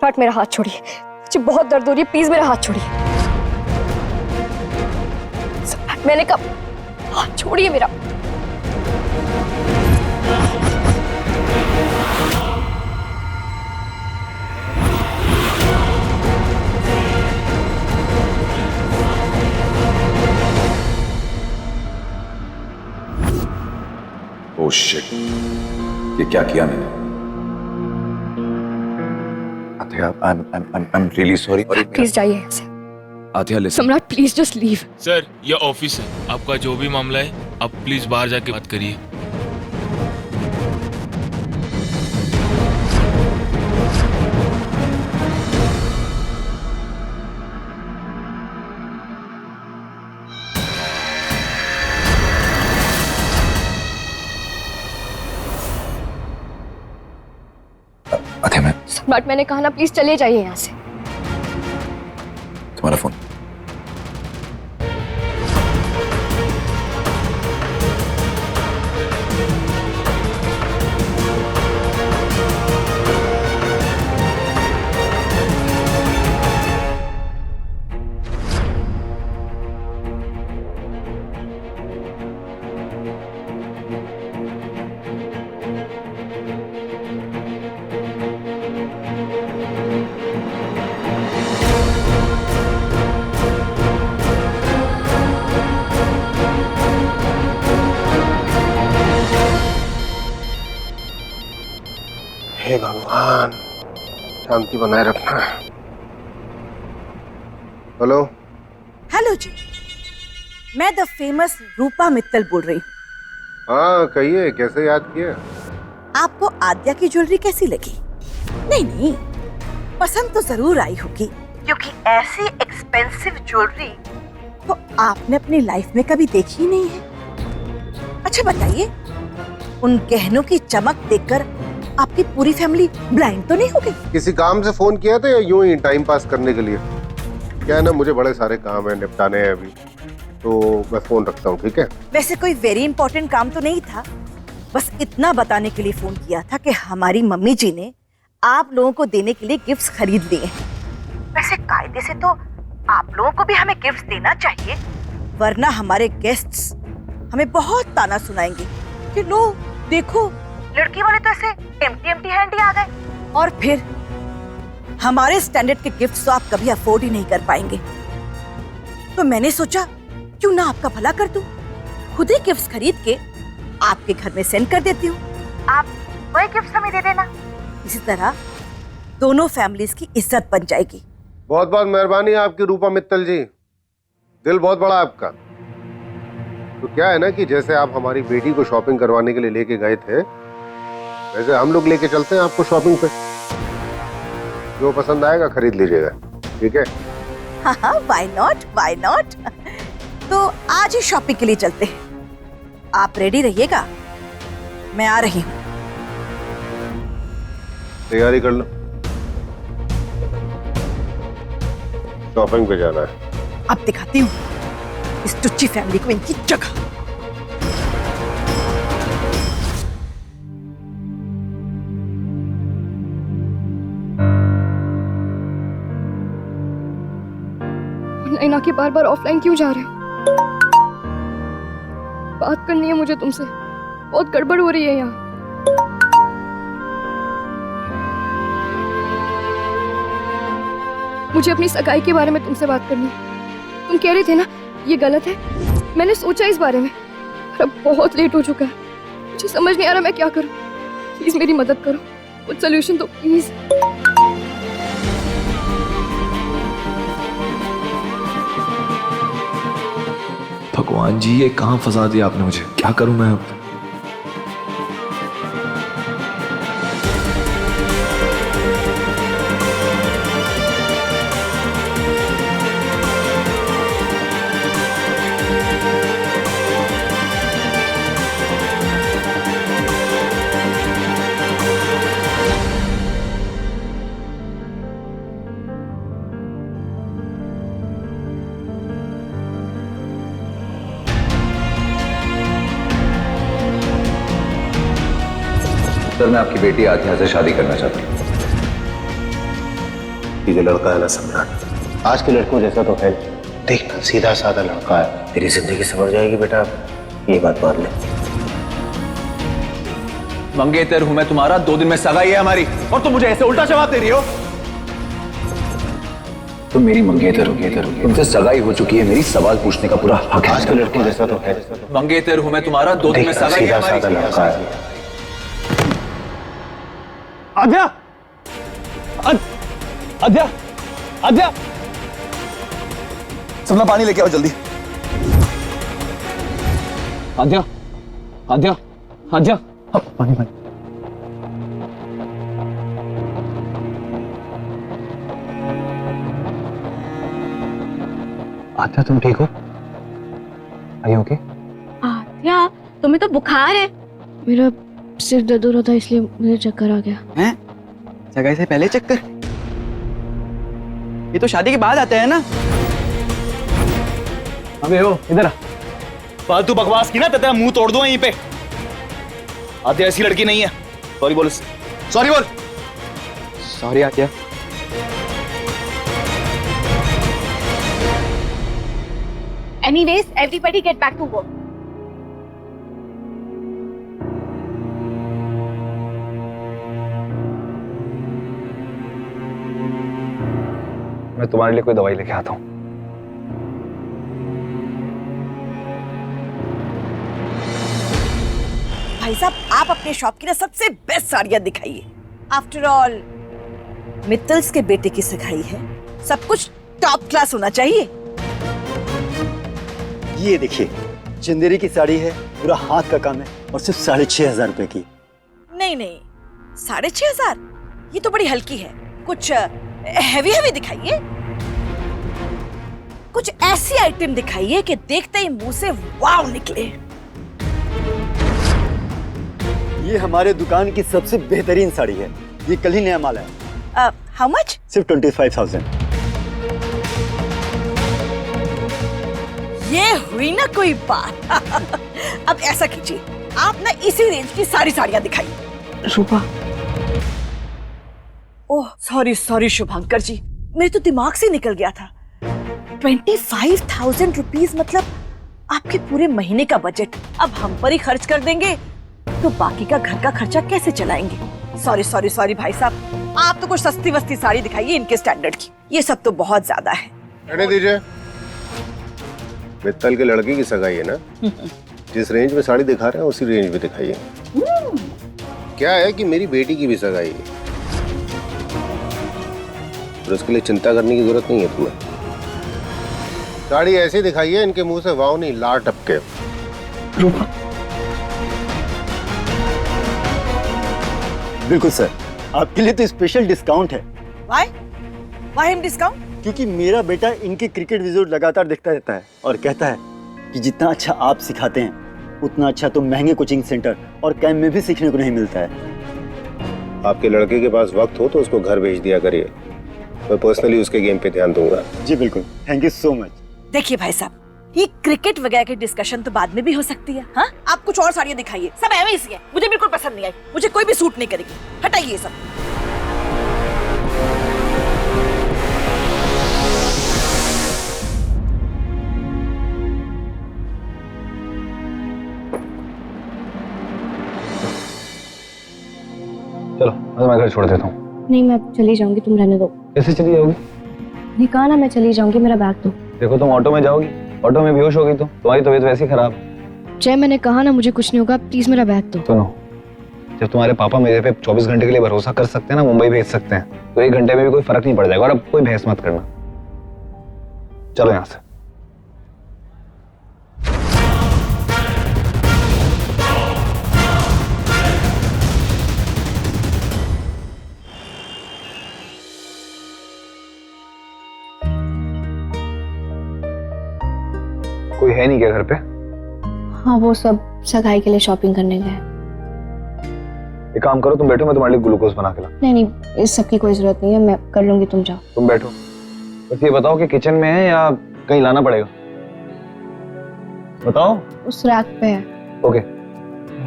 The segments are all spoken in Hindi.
सम्राट मेरा हाथ छोड़िए, मुझे बहुत दर्द हो रही है, प्लीज मेरा हाथ छोड़िए। सम्राट मैंने कहा हाथ छोड़िए मेरा। ओह शिट, ये क्या किया मैंने? Atiya, I'm really sorry। Please जाइए यहाँ से। आतिया listen। सम्राट प्लीज जस्ट लीव। सर ये ऑफिस है, आपका जो भी मामला है आप प्लीज बाहर जाके बात करिए। आतिया, मैं सम्राट मैंने कहा ना, प्लीज चले जाइए यहाँ से। तुम्हारा फोन। हे भगवान, शांति बनाए रखना। हेलो। हेलो जी, मैं द फेमस रूपा मित्तल बोल रही हूँ। हाँ कहिए, कैसे याद किया? आपको आद्या की ज्वेलरी कैसी लगी? नहीं, पसंद तो जरूर आई होगी, क्योंकि ऐसी एक्सपेंसिव ज्वेलरी तो आपने अपनी लाइफ में कभी देखी ही नहीं है। अच्छा बताइए, उन गहनों की चमक देखकर आपकी पूरी फैमिली ब्लाइंड तो नहीं हो गई? किसी काम से फोन किया था या यूं ही टाइम पास करने के लिए? क्या है ना, मुझे बड़े सारे काम है, निपटाने हैं अभी, तो मैं फोन रखता हूँ, ठीक है? वैसे कोई वेरी इंपॉर्टेंट काम तो नहीं था, बस इतना बताने के लिए फोन किया था कि हमारी मम्मी जी ने आप लोगों को देने के लिए गिफ्ट्स खरीद लिए हैं। वैसे कायदे से तो आप लोगों को भी हमें गिफ्ट्स देना चाहिए, वरना हमारे गेस्ट्स हमें बहुत ताना सुनाएंगे कि लो देखो, लड़की वाले तो ऐसे एम्प्टी हैंड ही आ गए। और फिर हमारे स्टैंडर्ड के गिफ्ट्स तो आप कभी अफोर्ड ही नहीं कर पाएंगे। तो मैंने सोचा क्यों ना आपका भला कर दूं, खुद ही गिफ्ट्स खरीद के आपके घर में सेंड कर देती हूँ, आप वही गिफ्ट्स हमें दे देना। इसी तरह दोनों फैमिलीज की इज्जत बन जाएगी। बहुत बहुत मेहरबानी आपकी रूपा मित्तल जी, दिल बहुत बड़ा आपका। तो क्या है ना कि जैसे आप हमारी बेटी को शॉपिंग करवाने के लिए लेके गए थे, वैसे हम लोग लेके चलते हैं आपको शॉपिंग पे। जो पसंद आएगा खरीद लीजिएगा, ठीक है? हाँ, व्हाई नॉट। तो आज ही शॉपिंग के लिए चलते हैं। आप रेडी रहिएगा, मैं आ रही हूँ। तैयारी कर लो, शॉपिंग पे जाना है। अब दिखाती हूँ इस टुच्ची फैमिली को इनकी जगह। ऑनलाइन आके बार बार ऑफलाइन क्यों जा रहे हो? बात करनी है मुझे तुमसे, बहुत गड़बड़ हो रही है यहाँ। मुझे अपनी सगाई के बारे में तुमसे बात करनी है। तुम कह रहे थे ना ये गलत है, मैंने सोचा इस बारे में, पर अब बहुत लेट हो चुका है। मुझे समझ नहीं आ रहा मैं क्या करूं। प्लीज मेरी मदद करो, कुछ सोल्यूशन दो प्लीज। भगवान जी, ये कहाँ फंसा दिया आपने मुझे, क्या करूं मैं अब? सर, मैं आपकी बेटी आतिया से शादी करना चाहती हूँ। ये जो लड़का है ना सम्राट, आज के लड़कों जैसा तो है नहीं। देखना सीधा साधा लड़का है, तेरी जिंदगी संवर जाएगी बेटा, ये बात मान ले। मंगेतर हूं मैं तुम्हारा, 2 दिन में सगाई है हमारी, और तुम मुझे ऐसे उल्टा जवाब दे रही हो। तुम मेरी मंगेतर हो, तुमसे सगाई हो चुकी है, मेरी सवाल पूछने का पूरा हक है। आज के लड़कों जैसा तो है। मंगेतर हूं मैं तुम्हारा, 2 दिन में देखना सगाई है सीधा साधा हमारी। लड़का है। आद्या, आद्या, आद्या, सपना पानी लेके आओ जल्दी। आद्या, आद्या, आद्या, पानी पानी। आद्या तुम ठीक हो? आई ओके? आद्या, तुम्हें तो बुखार है। मेरा सिर दर्द हो रहा था इसलिए मुझे चक्कर आ गया। हैं? सगाई से पहले चक्कर? ये तो शादी के बाद आते हैं ना। अबे ओ इधर आ। फालतू बकवास की ना, तेरा मुंह तोड़ दो यहीं पे। आद्या ऐसी लड़की नहीं है। सॉरी बोल, सॉरी बोल। Sorry Adya. Anyways, everybody get back to work. मैं तुम्हारे लिए कोई दवाई लेके आता हूँ। भाई साहब, आप अपने शॉप की ना सबसे बेस्ट साड़ियां दिखाइए। आफ्टर ऑल मित्तल्स के बेटे की सगाई है, सब कुछ टॉप क्लास होना चाहिए। ये देखिए, चंदेरी की साड़ी है, पूरा हाथ का काम है, और सिर्फ 6,500 रुपए की। नहीं नहीं, 6,500? ये तो बड़ी हल्की है, कुछ हैवी हैवी दिखाइए। कुछ ऐसी आइटम दिखाइए कि देखते ही मुंह से वाव निकले। ये हमारे दुकान की सबसे बेहतरीन साड़ी है, ये कल ही नया माल है। How much? सिर्फ 25,000। ये हुई ना कोई बात। अब ऐसा कीजिए, आप ना इसी रेंज की सारी साड़ियां दिखाइए। रूपा, ओह सॉरी सॉरी शुभंकर जी, मेरे तो दिमाग से निकल गया था। 25,000 रुपीज मतलब आपके पूरे महीने का बजट अब हम पर ही खर्च कर देंगे, तो बाकी का घर का खर्चा कैसे चलाएंगे? सॉरी सॉरी सॉरी भाई साहब, आप तो कुछ सस्ती वस्ती साड़ी दिखाइए इनके स्टैंडर्ड की, ये सब तो बहुत ज्यादा है। रहने दीजिए, मित्तल के लड़के की सगाई है ना, जिस रेंज में साड़ी दिखा रहे हैं उसी रेंज में दिखाइए। क्या है कि मेरी बेटी की भी सगाई है, और उसके लिए चिंता करने की जरूरत नहीं है तुम्हें। साड़ी ऐसी दिखाइए, इनके मुंह से वाव नहीं लार टपके। रूपा, बिल्कुल सर, आपके लिए तो स्पेशल डिस्काउंट है। व्हाई? व्हाई हम डिस्काउंट? क्योंकि मेरा बेटा इनके क्रिकेट वीडियो लगातार देखता रहता है और कहता है कि जितना अच्छा आप सिखाते हैं उतना अच्छा तो महंगे कोचिंग सेंटर और कैंप में भी सीखने को नहीं मिलता है। आपके लड़के के पास वक्त हो तो उसको घर भेज दिया करिए, मैं पर्सनली उसके गेम पे ध्यान दूंगा। जी बिल्कुल, थैंक यू सो मच। देखिए भाई साहब, ये क्रिकेट वगैरह की डिस्कशन तो बाद में भी हो सकती है। हाँ, आप कुछ और साड़ियां दिखाइए, सब ऐਵੇਂ ही सी है, मुझे बिल्कुल पसंद नहीं आई, मुझे कोई भी सूट नहीं करेगी, हटाइए ये सब। चलो मैं तुम्हारे घर छोड़ देता हूँ। नहीं मैं चली जाऊंगी, तुम रहने दो। कैसे चली जाओगी? नहीं कहा ना मैं चली जाऊंगी, मेरा बैग दो। देखो तुम ऑटो में जाओगी, ऑटो में बेहोश होगी तो तुम्हारी तबीयत वैसे ही खराब। जय मैंने कहा ना मुझे कुछ नहीं होगा, प्लीज मेरा बैग दो। सुनो, जब तुम्हारे पापा मेरे पे 24 घंटे के लिए भरोसा कर सकते हैं ना, मुंबई भेज सकते हैं, तो 1 घंटे में भी कोई फर्क नहीं पड़ जाएगा। और अब कोई बहस मत करना, चलो यहाँ से। कोई है नहीं क्या घर पे? हाँ वो सब सगाई के लिए शॉपिंग करने गए। एक काम करो, तुम बैठो, मैं तुम्हारे लिए ग्लूकोज बना के लाऊं। नहीं नहीं, इस सब की कोई जरूरत नहीं है, मैं कर लूंगी, तुम जाओ। तुम बैठो, बस ये बताओ कि किचन में है या कहीं लाना पड़ेगा? बताओ। उस रैक पे है। ओके,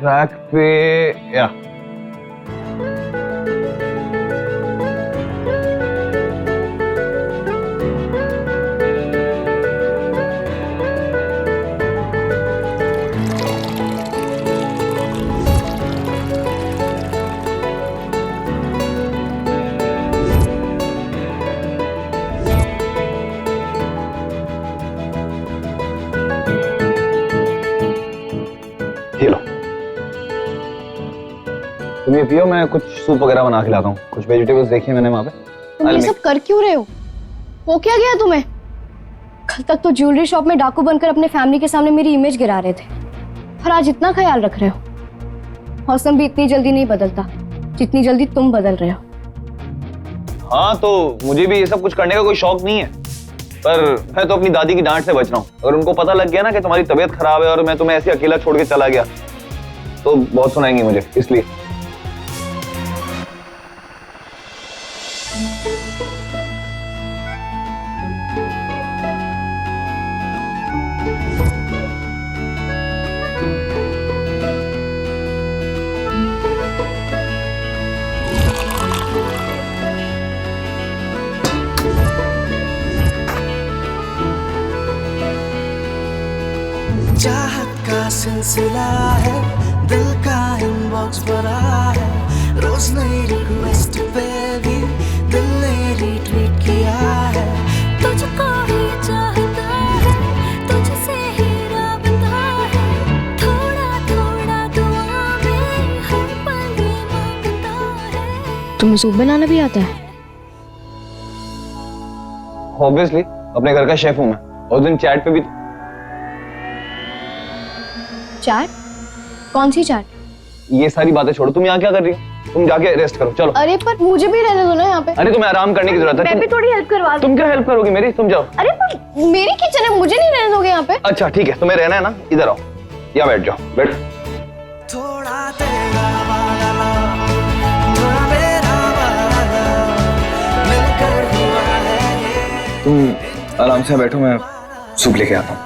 रैक पे या ये लो, तुम ये पियो, मैं कुछ सूप वगैरह बना के लाता हूँ। कुछ वेजिटेबल्स देखिए मैंने वहां पे। तुम ये सब कर क्यों रहे हो? हो क्या गया तुम्हें? कल तक तो ज्वेलरी शॉप में डाकू बनकर अपने फैमिली के सामने मेरी इमेज गिरा रहे थे, और आज इतना ख्याल रख रहे हो। मौसम भी इतनी जल्दी नहीं बदलता जितनी जल्दी तुम बदल रहे हो। हाँ, तो मुझे भी ये सब कुछ करने का कोई शौक नहीं है, पर मैं तो अपनी दादी की डांट से बच रहा हूँ। अगर उनको पता लग गया ना कि तुम्हारी तबीयत खराब है और मैं तुम्हें ऐसे अकेला छोड़ के चला गया, तो बहुत सुनाएंगी मुझे, इसलिए। चाहत का सिलसिला है, दिल का इनबॉक्स भरा है, रोज नई रिक्वेस्ट पे भी दिल ने रीट्वीट किया है। तुझको ही चाहता है, तुझसे ही राबता है, थोड़ा थोड़ा दुआ में हर पल ये मांगता है। तुम्हें सूप बनाना भी आता है? ऑब्वियसली, अपने घर का शेफ हूँ मैं। उस दिन चैट पे भी। चैट? कौन सी चैट? ये सारी बातें छोड़ो, तुम यहाँ क्या कर रही हो? तुम जाके रेस्ट करो, चलो। अरे पर मुझे भी रहने दो ना यहाँ पे। अरे तुम्हें आराम करने की जरूरत है। मैं भी थोड़ी हेल्प करवा दूं। तुम क्या हेल्प करोगी मेरी? तुम जाओ। अरे पर मेरी किचन है, मुझे नहीं रहने दोगे यहाँ पे? अच्छा ठीक है, तुम्हें रहना है ना, इधर आओ, यहाँ बैठ जाओ, बैठ। थोड़ा तेरा वाला, थोड़ा मेरा वाला, मिलकर हुआ है ये। तुम आराम से बैठो, मैं सूप लेके आता हूँ।